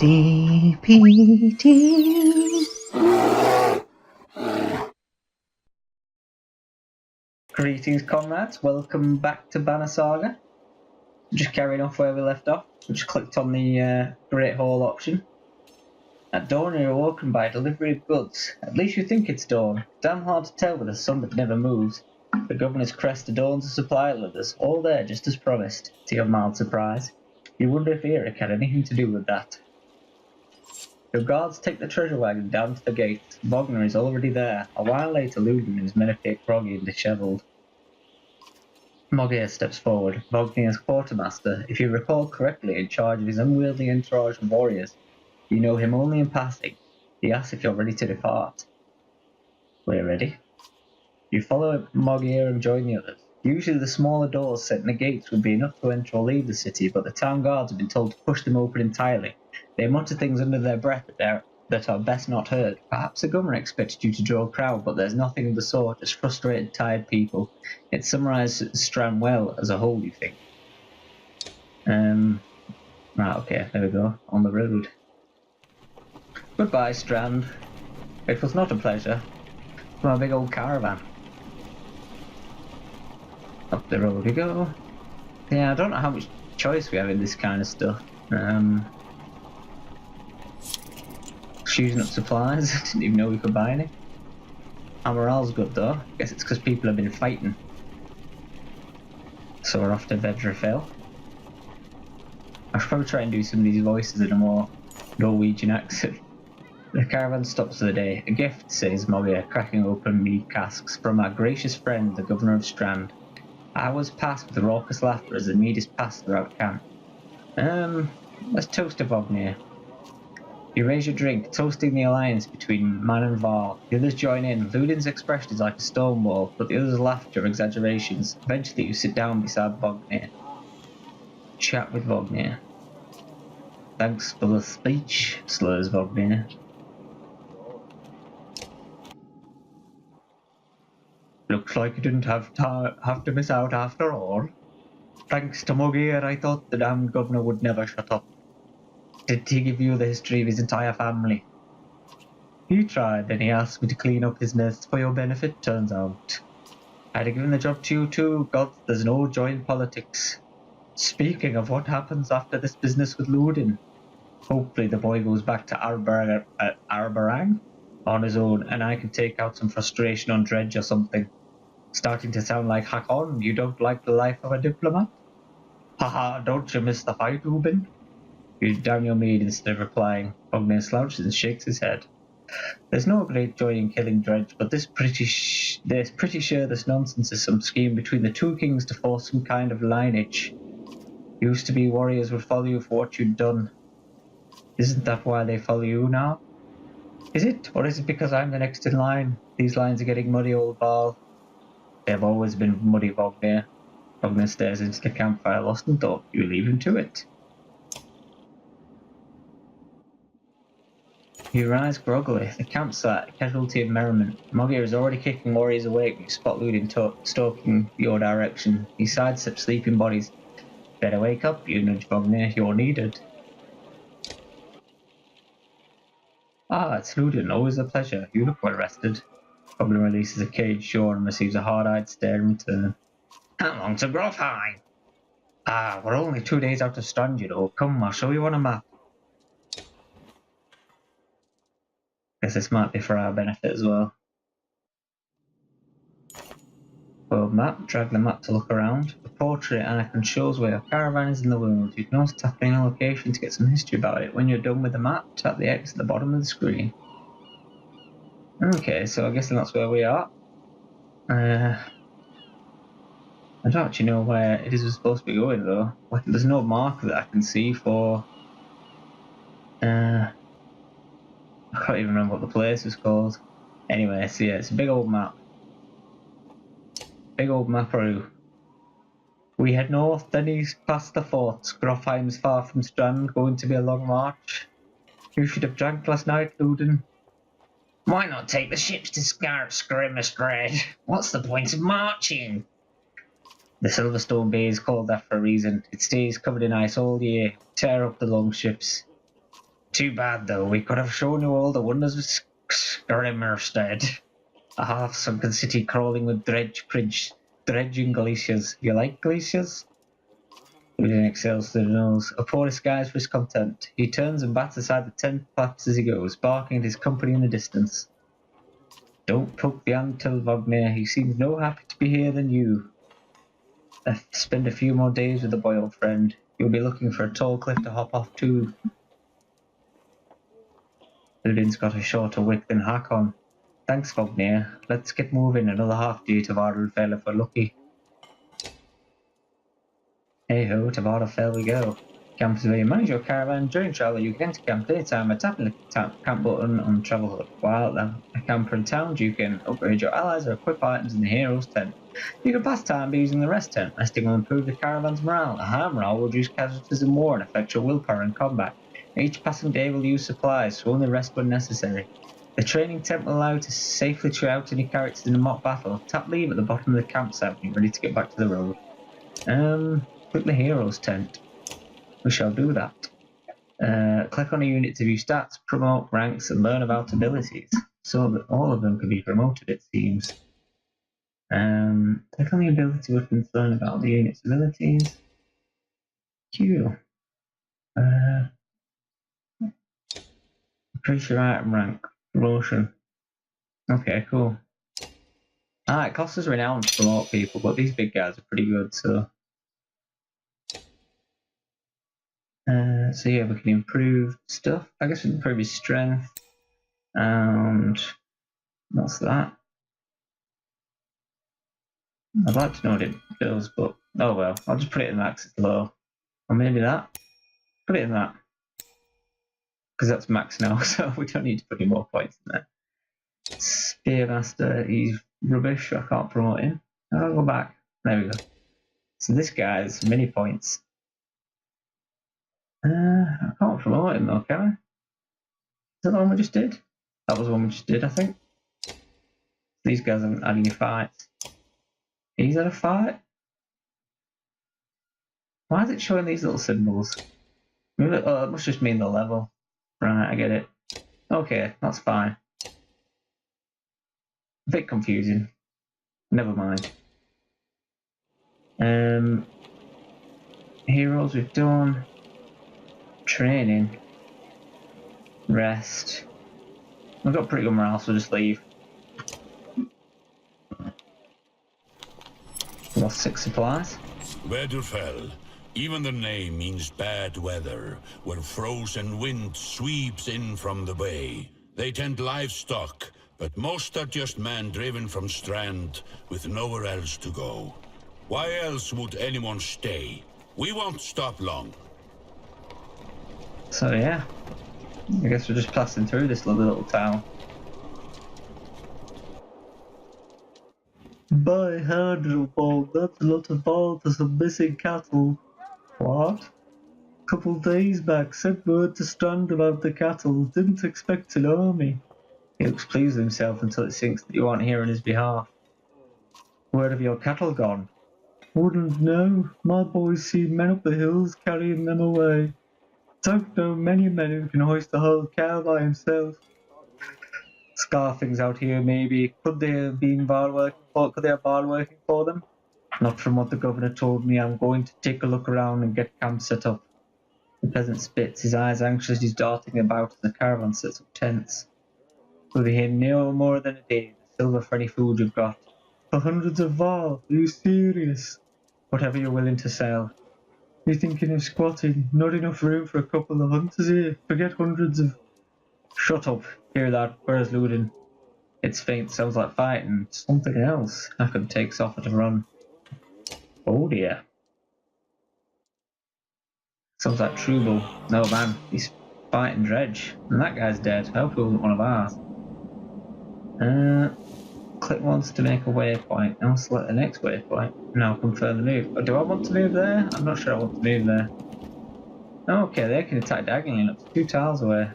DPT. Greetings, comrades. Welcome back to Banner Saga. Just carrying off where we left off. We just clicked on the Great Hall option. At dawn, you're awoken by a delivery of goods. At least you think it's dawn. Damn hard to tell with the sun that never moves. The governor's crest adorns a supply ladders, all there just as promised, to your mild surprise. You wonder if Eric had anything to do with that. Your guards take the treasure wagon down to the gate. Wagner is already there. A while later, Ludin and his men appear groggy and dishevelled. Mogier steps forward. Vognir's quartermaster, if you recall correctly, in charge of his unwieldy entourage of warriors. You know him only in passing. He asks if you're ready to depart. We're ready. You follow Mogier and join the others. Usually the smaller doors set in the gates would be enough to enter or leave the city, but the town guards have been told to push them open entirely. They mutter things under their breath that are best not heard. Perhaps the governor expected you to draw a crowd, but there's nothing of the sort, just frustrated, tired people. It summarises Strand well as a whole, you think. Right, okay, there we go. On the road. Goodbye, Strand. It was not a pleasure. My big old caravan. Up the road we go. Yeah, I don't know how much choice we have in this kind of stuff. Using up supplies. Didn't even know we could buy any. Our morale's good though. Guess it's because people have been fighting. So we're off to Vedrefell. I should probably try and do some of these voices in a more Norwegian accent. The caravan stops for the day. A gift, says Mogier, cracking open mead casks, from our gracious friend, the governor of Strand. Hours pass with raucous laughter as the mead is passed throughout camp. Let's toast to Vognir. You raise your drink, toasting the alliance between man and Varl. The others join in. Ludin's expression is like a stone wall, but the others' laughter are exaggerations. Eventually you sit down beside Vognir. Chat with Vognir. Thanks for the speech, slurs Vognir. Looks like you didn't have to miss out after all. Thanks to Mogier, I thought the damned governor would never shut up. Did he give you the history of his entire family? He tried, then he asked me to clean up his mess for your benefit, turns out. I'd have given the job to you too, God, there's no joy in politics. Speaking of what happens after this business with Ludin, hopefully the boy goes back to Arbarang on his own, and I can take out some frustration on Dredge or something. Starting to sound like Hakon, you don't like the life of a diplomat? Haha, don't you miss the fight, Reuben? You down your mead instead of replying. Vognir slouches and shakes his head. There's no great joy in killing Dredge, but there's pretty sure this nonsense is some scheme between the two kings to force some kind of lineage. Used to be warriors would follow you for what you'd done. Isn't that why they follow you now? Is it? Or is it because I'm the next in line? These lines are getting muddy, old Varl. They've always been muddy, Vognir. Vognir stares into the campfire, lost in thought. You leave him to it. You rise groggily. The campsite, a casualty of merriment. Mogier is already kicking warriors awake when you spot Ludin stalking your direction. He sidesteps sleeping bodies. Better wake up, you nudge Vognir. You're needed. Ah, it's Ludin. Always a pleasure. You look well rested. Vognir releases a caged jaw and receives a hard-eyed stare in return. How long to Grofheim? Ah, we're only 2 days out of Strand, you know. Come, I'll show you on a map. Guess this might be for our benefit as well. World map, drag the map to look around. The portrait icon shows where your caravan is in the world. You can also tap in a location to get some history about it. When you're done with the map, tap the X at the bottom of the screen. Okay, so I guess that's where we are. I don't actually know where it is we're supposed to be going though. There's no marker that I can see for... I can't even remember what the place was called. Anyway, so yeah, it's a big old map. Big old maparoo. We head north, then east past the forts. Grofheim's far from Strand, going to be a long march. You should have drank last night, Ludin. Why not take the ships to Skrimmerskred? What's the point of marching? The Silverstone Bay is called that for a reason. It stays covered in ice all year. Tear up the longships. Too bad though, we could have shown you all the wonders of Skrimmerstead. A half-sunken city crawling with dredging glaciers. You like glaciers? William exhales through the nose. A poor disguise for his content. He turns and bats aside the tent flaps as he goes, barking at his company in the distance. Don't poke the antle, Wagner. He seems no happier to be here than you. Spend a few more days with the boy, old friend. You'll be looking for a tall cliff to hop off to. Ludin's got a shorter wick than Hakon. Thanks, Wagner. Let's get moving. Another half-day to Vardelfell if we're lucky. Hey ho, to Vardelfell we go. Camp is where you manage your caravan. During travel, you can enter camp anytime by tapping the camp button on the travel hub. While a camper in town, you can upgrade your allies or equip items in the hero's tent. You can pass time by using the rest tent. Resting will improve the caravan's morale. A high morale will reduce casualties in war and affect your willpower in combat. Each passing day will use supplies, so only rest when necessary. The training tent will allow you to safely try out any characters in a mock battle. Tap leave at the bottom of the campsite when you're ready to get back to the road. Click the hero's tent. We shall do that. Click on a unit to view stats, promote ranks, and learn about abilities. So that all of them can be promoted, it seems. Click on the ability button to learn about the unit's abilities. Q. Increase your item rank. Promotion. Okay, cool. It costs us renown to promote people, but these big guys are pretty good, so. So yeah, we can improve stuff. I guess we can improve his strength. And what's that? I'd like to know what it does, but oh well. I'll just put it in max, it's low. Or maybe that. Put it in that. Because that's max now, so we don't need to put any more points in there. Spearmaster, he's rubbish. I can't promote him. I'll go back. There we go. So this guy's mini points. I can't promote him though, can I? Is that the one we just did? That was the one we just did, I think. These guys haven't had any fights. He's had a fight? Why is it showing these little symbols? Oh, it must just mean the level. Right, I get it. Okay, that's fine. A bit confusing. Never mind. Heroes we've done. Training. Rest. We've got pretty good morale, so just leave. We lost 6 supplies. Vardelfell. Even the name means bad weather, where frozen wind sweeps in from the bay. They tend livestock, but most are just men driven from Strand with nowhere else to go. Why else would anyone stay? We won't stop long. So yeah, I guess we're just passing through this little town. By Hardelfall, that's a lot of ball to some missing cattle. What? Couple days back, sent word to Strand about the cattle. Didn't expect to know me. He looks pleased with himself until it sinks that you aren't here on his behalf. Where have your cattle gone? Wouldn't know. My boys see men up the hills carrying them away. Don't know many men who can hoist a whole cow by himself. Scarfings out here, maybe. Could they have bar working for them? Not from what the governor told me. I'm going to take a look around and get camp set up. The peasant spits, his eyes anxious, he's darting about as the caravan sets up tents. We'll be here no more than a day. The silver for any food you've got. For hundreds of var, are you serious? Whatever you're willing to sell. You're thinking of squatting? Not enough room for a couple of hunters here. Forget hundreds of... Shut up. Hear that? Where's Ludin? It's faint, sounds like fighting. Something else. Hakon takes off at a run. Oh dear. Sounds like Trouble. No man, he's fighting Dredge. And that guy's dead. I hope he wasn't one of ours. Click once to make a waypoint. Now select the next waypoint. Now confirm the move. Do I want to move there? I'm not sure I want to move there. Okay, they can attack diagonally up to 2 tiles away.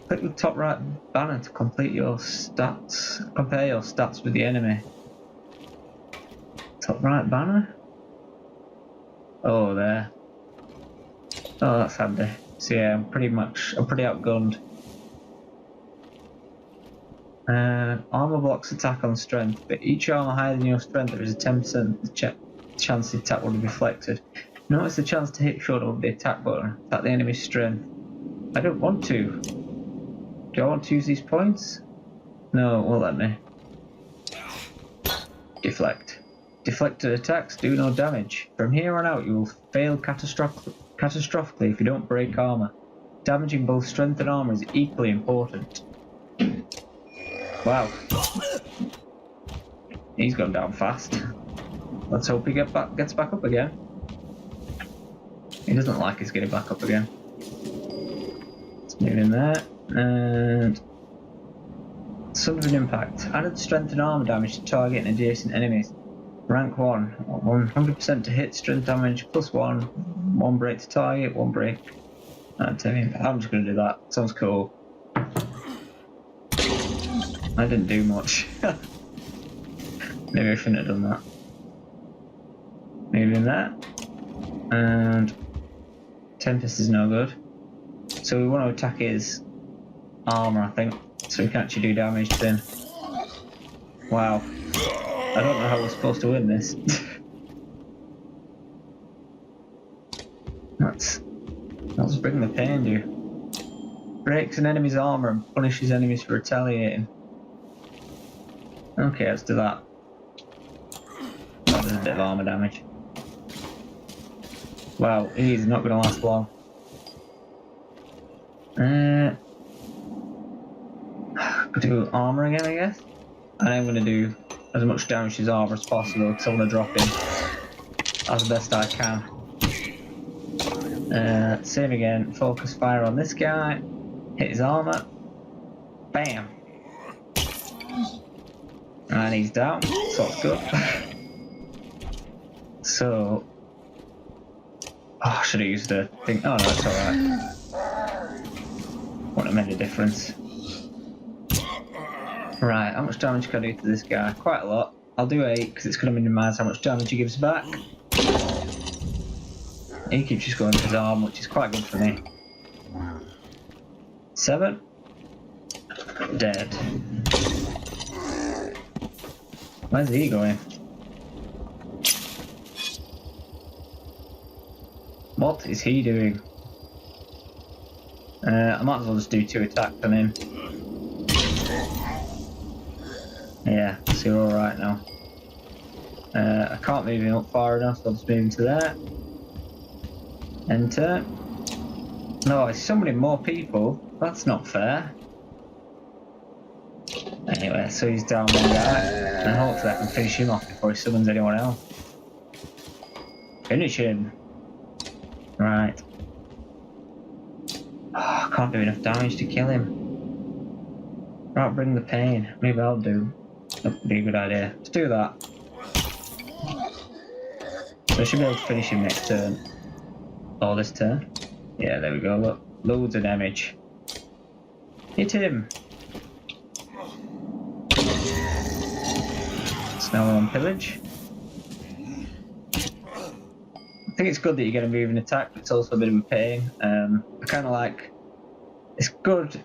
Click the top right banner to complete your stats. Compare your stats with the enemy. Top right banner? Oh, there. Oh, that's handy. So yeah, I'm pretty outgunned. Armor blocks attack on strength, but each armor higher than your strength, there is a 10% chance the attack will be deflected. Notice the chance to hit short of the attack button. Attack the enemy's strength. I don't want to. Do I want to use these points? No, it won't let me. Deflect. Deflected attacks do no damage. From here on out, you will fail catastrophically if you don't break armor. Damaging both strength and armor is equally important. Wow. He's gone down fast. Let's hope he gets back up again. He doesn't like us getting back up again. Let's move in there. And Son of an Impact. Added strength and armor damage to target and adjacent enemies. Rank 1. 100% to hit, strength damage, +1. 1 break to target, 1 break. I'm just going to do that. Sounds cool. I didn't do much. Maybe I shouldn't have done that. Maybe in that. And Tempest is no good. So we want to attack his armor, I think, so we can actually do damage to him. Wow. I don't know how we're supposed to win this. Let's bring the pain, dude. Breaks an enemy's armor and punishes enemies for retaliating. Okay, let's do that. That does a bit of armor damage. Wow, he's not going to last long. Could do armor again, I guess. And I'm going to do as much damage to his armor as possible because I want to drop him as best I can. Same again. Focus fire on this guy. Hit his armor. Bam. And he's down. So that's good. So. Oh, I should have used the thing. Oh no, it's alright. Wouldn't have made a difference. Right, how much damage can I do to this guy? Quite a lot. I'll do 8 because it's going to minimise how much damage he gives back. He keeps just going for his arm, which is quite good for me. 7. Dead. Where's he going? What is he doing? I might as well just do 2 attacks on him. Yeah, so you're alright now. I can't move him up far enough, so I'll just move him to there. Enter. No, he's summoning more people. That's not fair. Anyway, so he's down one guy, and hopefully I can finish him off before he summons anyone else. Finish him. Right. Oh, I can't do enough damage to kill him. Right, bring the pain. Maybe I'll do. That would be a good idea. Let's do that. So I should be able to finish him next turn. Or this turn. Yeah, there we go. Look, loads of damage. Hit him. Now we're on pillage. I think it's good that you get a moving attack, but it's also a bit of a pain. I kind of like. It's good,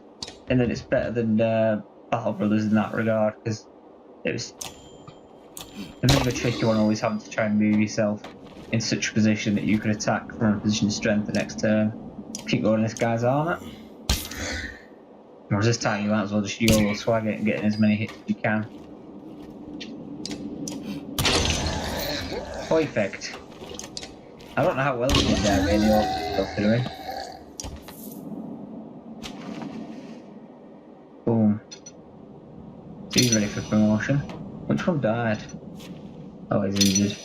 and then it's better than Battle Brothers in that regard because it was a bit of a tricky one, always having to try and move yourself in such a position that you could attack from a position of strength the next turn. Keep going this guy's armor. Whereas this time you might as well just YOLO swag it and get in as many hits as you can. Perfect. I don't know how well he did there really, stuff doing. Boom. So he's ready for promotion. Which one died? Oh, he's injured.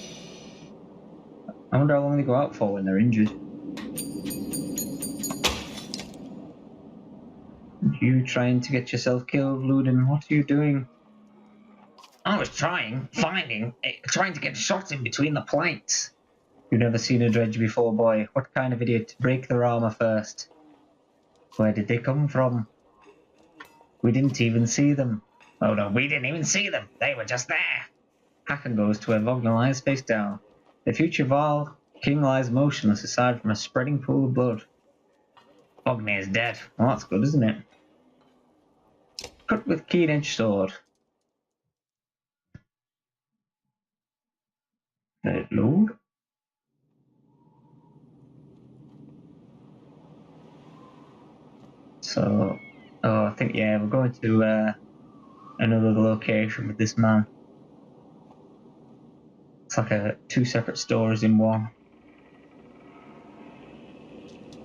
I wonder how long they go out for when they're injured. You trying to get yourself killed, Ludin? What are you doing? I was trying to get a shot in between the plates. You've never seen a dredge before, boy. What kind of idiot to break their armor first? Where did they come from? We didn't even see them. Oh no, we didn't even see them. They were just there. Hakan goes to where Vogner lies face down. The future Val King lies motionless aside from a spreading pool of blood. Ogni is dead. Well, that's good, isn't it? Cut with keen edge sword. Let it load. So, I think, yeah, we're going to another location with this man. It's like two separate stories in one.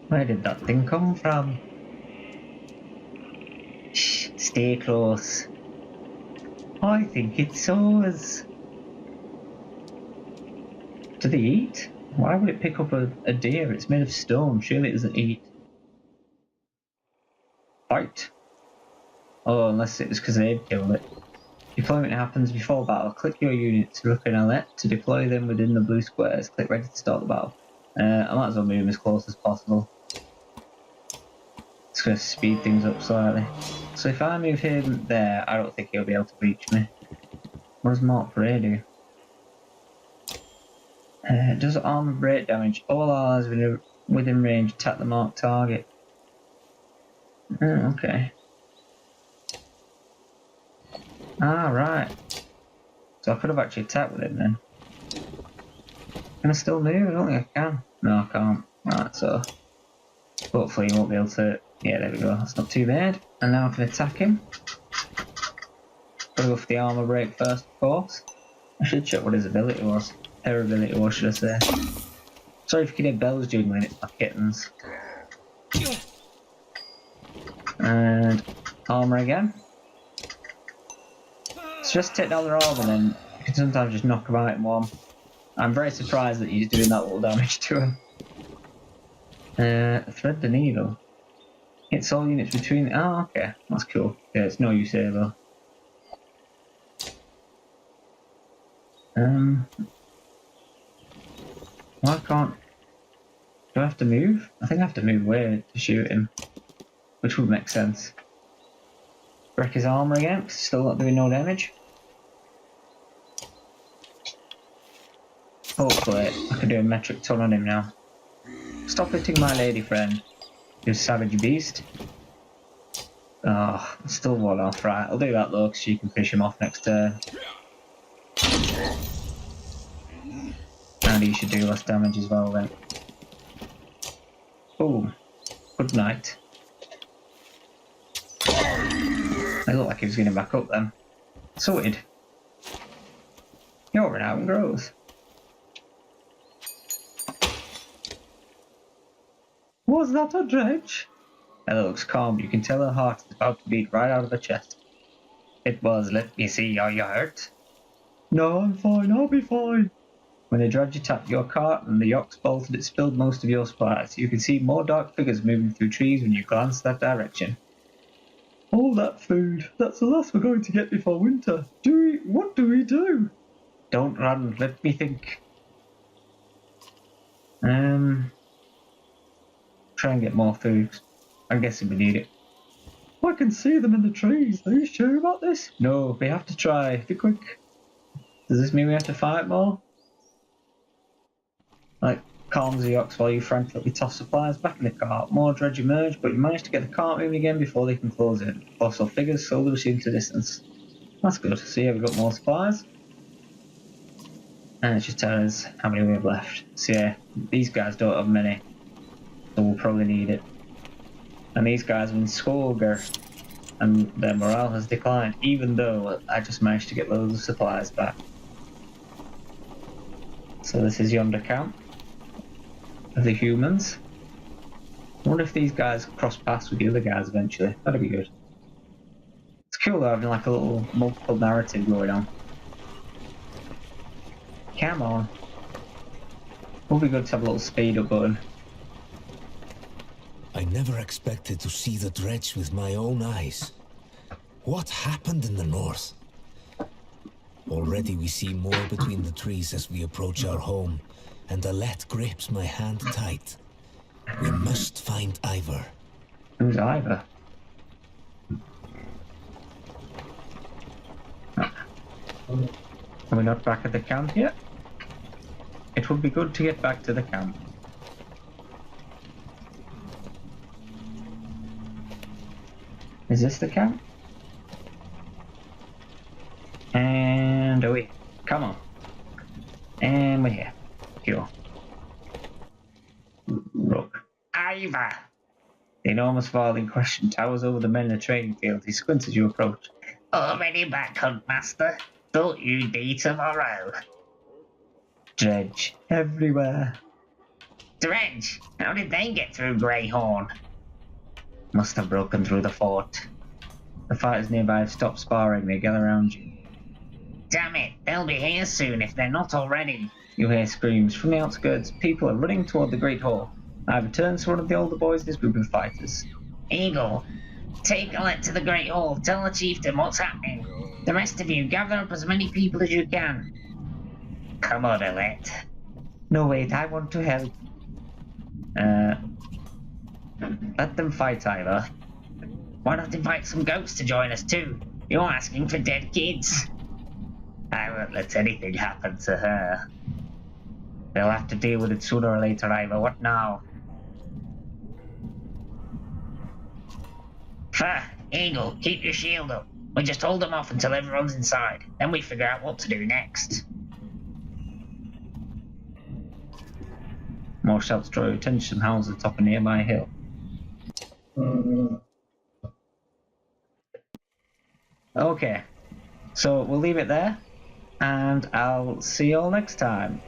Where did that thing come from? Shh, stay close. I think it's ours. Do they eat? Why would it pick up a deer? It's made of stone. Surely it doesn't eat. Fight. Oh, unless it was because they'd killed it. Deployment happens before battle. Click your units to look in alert to deploy them within the blue squares. Click ready to start the battle. I might as well move as close as possible. It's going to speed things up slightly. So if I move him there, I don't think he'll be able to reach me. What does Mark Bray do? Does armor break damage? All allies within range attack the marked target. Okay. Ah, right. So I could have actually attacked with him then. Can I still move? I don't think I can. No, I can't. Right, so hopefully he won't be able to. Yeah, there we go. That's not too bad. And now I can attack him. Gotta go for the armor break first, of course. I should check what his ability was. Her ability was, should I say. Sorry if you can hear bells jingling, it's my kittens. And armor again. So just take down their armor, then you can sometimes just knock them out in one. I'm very surprised that he's doing that little damage to him. Thread the needle. Hits all units between. Oh, okay, that's cool. Yeah, it's no use here though. Why can't? Do I have to move? I think I have to move away to shoot him, which would make sense. Wreck his armor again, because still not doing no damage. Hopefully, I can do a metric ton on him now. Stop hitting my lady friend, you savage beast. Oh, still one off, right. I'll do that though, because you can fish him off next turn. And he should do less damage as well then. Boom. Good night. It looked like he was getting back up then. Sorted. You're an out and growth. Was that a dredge? Ella looks calm. You can tell her heart is about to beat right out of her chest. It was. Let me see. Are you hurt? No, I'm fine. I'll be fine. When the dredge attacked your cart and the yokes bolted, it spilled most of your supplies. You can see more dark figures moving through trees when you glance that direction. All that food. That's the last we're going to get before winter. What do we do? Don't run. Let me think. Try and get more food. I'm guessing we need it. I can see them in the trees. Are you sure about this? No, we have to try. Be quick. Does this mean we have to fight more? Like, calms the ox while you frantically toss supplies back in the cart. More dredge emerge, but you manage to get the cart moving again before they can close in. Colossal figures slowly recede into distance. That's good. So yeah, we've got more supplies. And it's just telling us how many we have left. So yeah, these guys don't have many. So we'll probably need it. And these guys are in Saga, and their morale has declined, even though I just managed to get loads of supplies back. So this is yonder camp of the humans. I wonder if these guys cross paths with the other guys eventually. That'd be good. It's cool though, having like a little multiple narrative going on. Come on. Would be good to have a little speed up button. I never expected to see the dredge with my own eyes. What happened in the north? Already we see more between the trees as we approach our home, and Alette grips my hand tight. We must find Ivor. Who's Ivor? Are we not back at the camp yet? It would be good to get back to the camp. Is this the camp? And are we? Come on. And we're here. Sure. Look. Ivor! The enormous fall in question towers over the men in the training field. He squints as you approach. Already back, Huntmaster? Thought you'd be tomorrow. Dredge. Everywhere. Dredge? How did they get through Greyhorn? Must have broken through the fort. The fighters nearby have stopped sparring. They gather around you. Damn it, they'll be here soon if they're not already. You hear screams. From the outskirts, people are running toward the Great Hall. Ivor turns to one of the older boys in his group of fighters. Eagle, take Alette to the Great Hall. Tell the chieftain what's happening. The rest of you, gather up as many people as you can. Come on, Alette. No, wait, I want to help. Let them fight, Ivor. Why not invite some ghosts to join us too? You're asking for dead kids. I won't let anything happen to her. They'll have to deal with it sooner or later, Ivor. What now? Eagle, keep your shield up. We just hold them off until everyone's inside. Then we figure out what to do next. More shouts draw your attention from howls atop a nearby hill. Okay, so we'll leave it there, and I'll see you all next time.